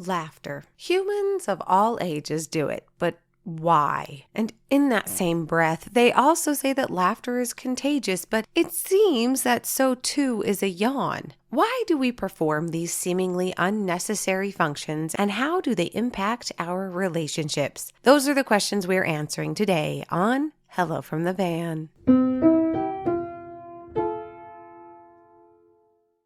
Laughter. Humans of all ages do it, but why? And in that same breath, they also say that laughter is contagious, but it seems that so too is a yawn. Why do we perform these seemingly unnecessary functions, and how do they impact our relationships? Those are the questions we're answering today on Hello from the Van.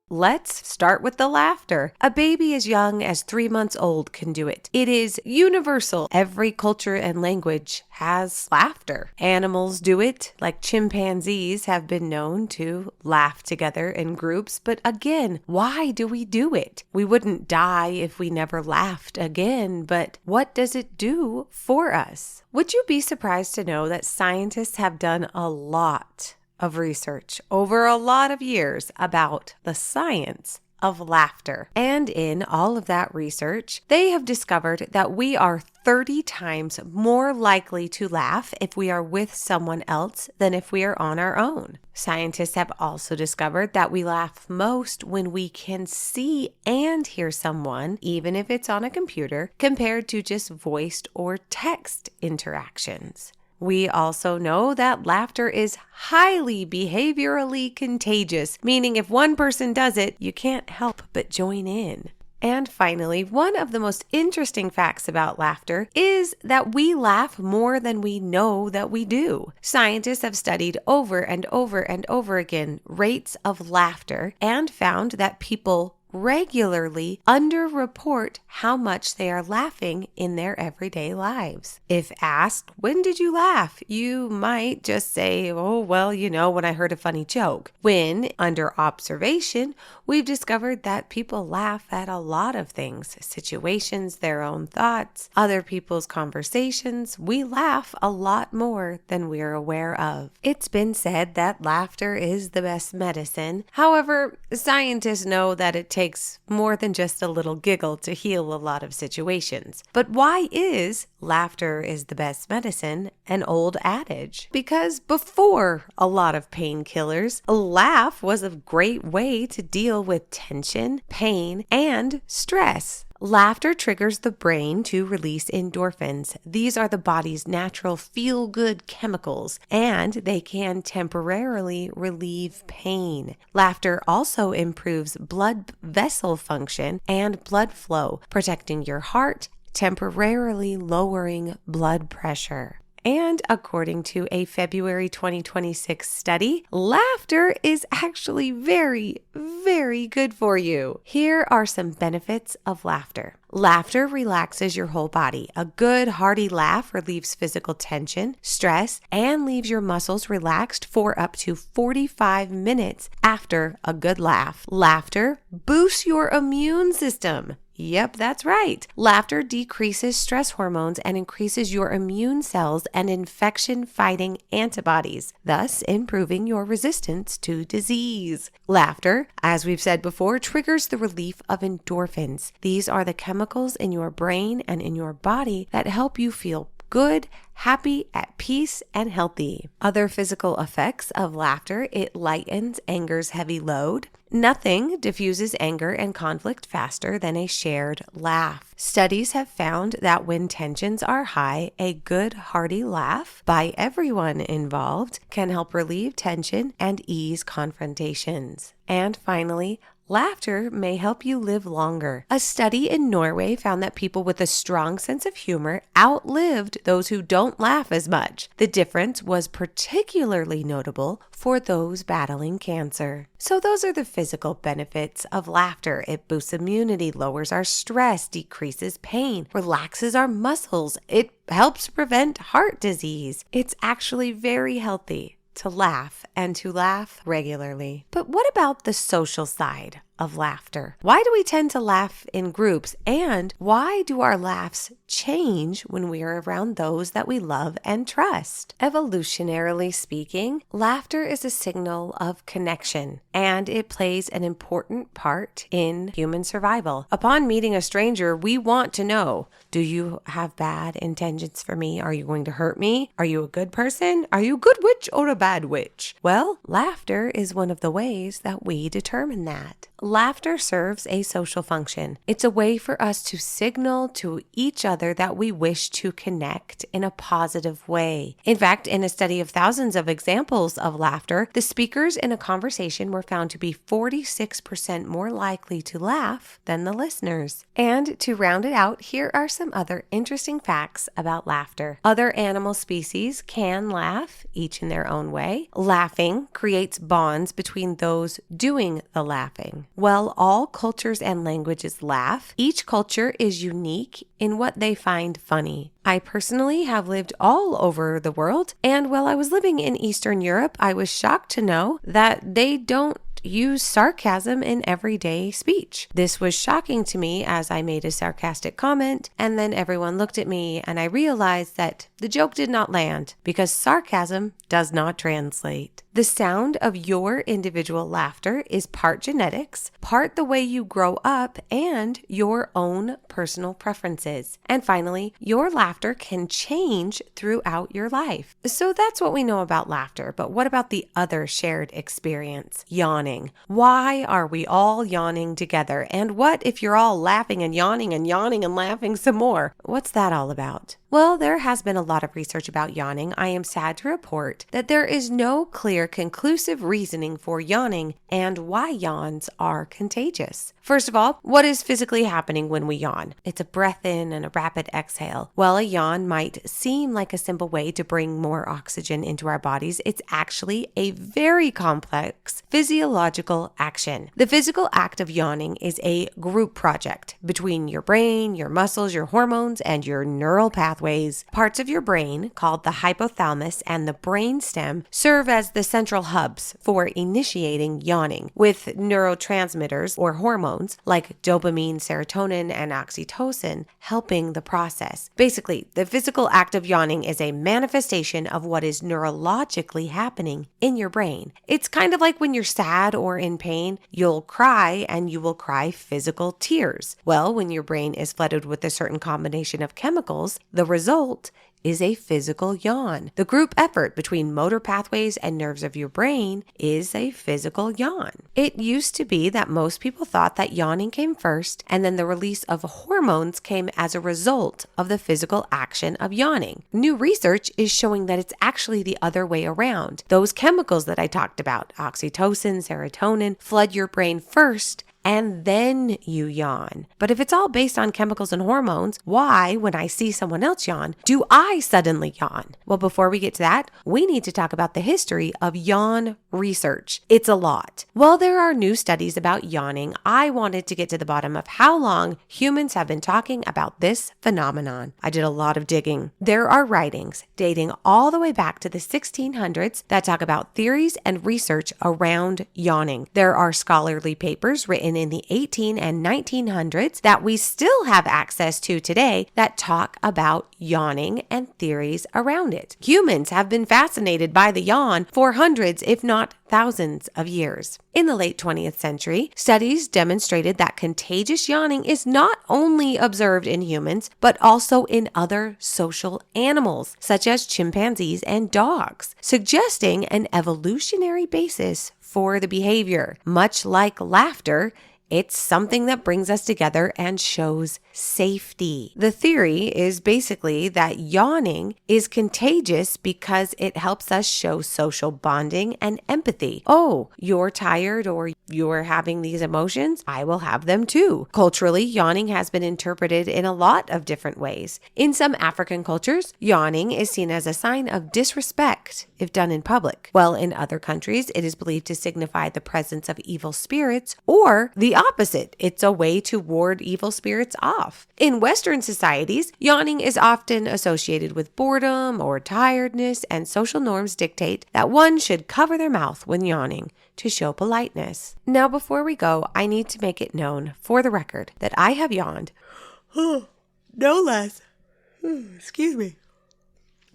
Let's start with the laughter. A baby as young as 3 months old can do it. It is universal. Every culture and language has laughter. Animals do it, like chimpanzees have been known to laugh together in groups. But again, why do we do it? We wouldn't die if we never laughed again, but what does it do for us? Would you be surprised to know that scientists have done a lot of research over a lot of years about the science of laughter? And in all of that research, they have discovered that we are 30 times more likely to laugh if we are with someone else than if we are on our own. Scientists have also discovered that we laugh most when we can see and hear someone, even if it's on a computer, compared to just voiced or text interactions. We also know that laughter is highly behaviorally contagious, meaning if one person does it, you can't help but join in. And finally, one of the most interesting facts about laughter is that we laugh more than we know that we do. Scientists have studied over and over and over again rates of laughter and found that people regularly underreport how much they are laughing in their everyday lives. If asked, when did you laugh? You might just say, oh, well, when I heard a funny joke. When, under observation, we've discovered that people laugh at a lot of things, situations, their own thoughts, other people's conversations. We laugh a lot more than we're aware of. It's been said that laughter is the best medicine. However, scientists know that it takes more than just a little giggle to heal a lot of situations. But why is laughter is the best medicine an old adage? Because before a lot of painkillers, a laugh was a great way to deal with tension, pain, and stress. Laughter triggers the brain to release endorphins. These are the body's natural feel-good chemicals, and they can temporarily relieve pain. Laughter also improves blood vessel function and blood flow, protecting your heart, temporarily lowering blood pressure. And according to a February 2026 study, laughter is actually very, very good for you. Here are some benefits of laughter. Laughter relaxes your whole body. A good, hearty laugh relieves physical tension, stress, and leaves your muscles relaxed for up to 45 minutes after a good laugh. Laughter boosts your immune system. Yep, that's right. Laughter decreases stress hormones and increases your immune cells and infection-fighting antibodies, thus improving your resistance to disease. Laughter, as we've said before, triggers the relief of endorphins. These are the chemicals in your brain and in your body that help you feel good, happy, at peace, and healthy. Other physical effects of laughter: it lightens anger's heavy load. Nothing diffuses anger and conflict faster than a shared laugh. Studies have found that when tensions are high, a good, hearty laugh by everyone involved can help relieve tension and ease confrontations. And finally, laughter may help you live longer. A study in Norway found that people with a strong sense of humor outlived those who don't laugh as much. The difference was particularly notable for those battling cancer. So those are the physical benefits of laughter. It boosts immunity, lowers our stress, decreases pain, relaxes our muscles. It helps prevent heart disease. It's actually very healthy to laugh and to laugh regularly. But what about the social side of laughter? Why do we tend to laugh in groups, and why do our laughs change when we are around those that we love and trust? Evolutionarily speaking, laughter is a signal of connection, and it plays an important part in human survival. Upon meeting a stranger, we want to know, do you have bad intentions for me? Are you going to hurt me? Are you a good person? Are you a good witch or a bad witch? Well, laughter is one of the ways that we determine that. laughter serves a social function. It's a way for us to signal to each other that we wish to connect in a positive way. In fact, in a study of thousands of examples of laughter, the speakers in a conversation were found to be 46% more likely to laugh than the listeners. And to round it out, here are some other interesting facts about laughter. Other animal species can laugh, each in their own way. Laughing creates bonds between those doing the laughing. While all cultures and languages laugh, each culture is unique in what they find funny. I personally have lived all over the world, and while I was living in Eastern Europe, I was shocked to know that they don't use sarcasm in everyday speech. This was shocking to me as I made a sarcastic comment, and then everyone looked at me and I realized that the joke did not land because sarcasm does not translate. The sound of your individual laughter is part genetics, part the way you grow up, and your own personal preferences. And finally, your laughter can change throughout your life. So that's what we know about laughter. But what about the other shared experience? Yawning. Why are we all yawning together? And what if you're all laughing and yawning and laughing some more? What's that all about? Well, there has been a lot of research about yawning. I am sad to report that there is no clear, conclusive reasoning for yawning and why yawns are contagious. First of all, what is physically happening when we yawn? It's a breath in and a rapid exhale. While a yawn might seem like a simple way to bring more oxygen into our bodies, it's actually a very complex physiological action. The physical act of yawning is a group project between your brain, your muscles, your hormones, and your neural pathways. Parts of your brain, called the hypothalamus and the brainstem, serve as the central hubs for initiating yawning, with neurotransmitters or hormones like dopamine, serotonin, and oxytocin helping the process. Basically, the physical act of yawning is a manifestation of what is neurologically happening in your brain. It's kind of like when you're sad or in pain, you'll cry and you will cry physical tears. Well, when your brain is flooded with a certain combination of chemicals, the result is a physical yawn. The group effort between motor pathways and nerves of your brain is a physical yawn. It used to be that most people thought that yawning came first, and then the release of hormones came as a result of the physical action of yawning. New research is showing that it's actually the other way around. Those chemicals that I talked about, oxytocin, serotonin, flood your brain first, and then you yawn. But if it's all based on chemicals and hormones, why, when I see someone else yawn, do I suddenly yawn? Well, before we get to that, we need to talk about the history of yawn research. It's a lot. While there are new studies about yawning, I wanted to get to the bottom of how long humans have been talking about this phenomenon. I did a lot of digging. There are writings dating all the way back to the 1600s that talk about theories and research around yawning. There are scholarly papers written in the 18 and 1900s that we still have access to today that talk about yawning and theories around it. Humans have been fascinated by the yawn for hundreds, if not thousands of years. In the late 20th century, studies demonstrated that contagious yawning is not only observed in humans, but also in other social animals, such as chimpanzees and dogs, suggesting an evolutionary basis for the behavior. Much like laughter, it's something that brings us together and shows safety. The theory is basically that yawning is contagious because it helps us show social bonding and empathy. Oh, you're tired or you're having these emotions? I will have them too. Culturally, yawning has been interpreted in a lot of different ways. In some African cultures, yawning is seen as a sign of disrespect if done in public, while in other countries, it is believed to signify the presence of evil spirits, or the opposite. It's a way to ward evil spirits off. In Western societies, yawning is often associated with boredom or tiredness, and social norms dictate that one should cover their mouth when yawning to show politeness. Now, before we go, I need to make it known for the record that I have yawned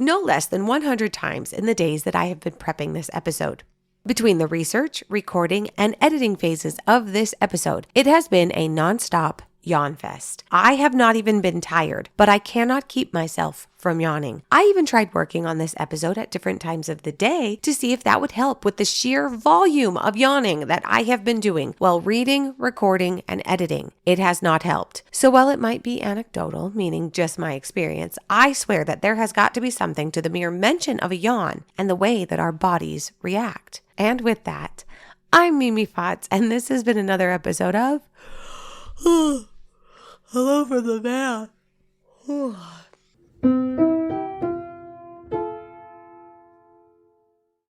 no less than 100 times in the days that I have been prepping this episode. Between the research, recording, and editing phases of this episode, it has been a nonstop yawn fest. I have not even been tired, but I cannot keep myself from yawning. I even tried working on this episode at different times of the day to see if that would help with the sheer volume of yawning that I have been doing while reading, recording, and editing. It has not helped. So while it might be anecdotal, meaning just my experience, I swear that there has got to be something to the mere mention of a yawn and the way that our bodies react. And with that, I'm Mimi Fotz, and this has been another episode of Hello from the Math.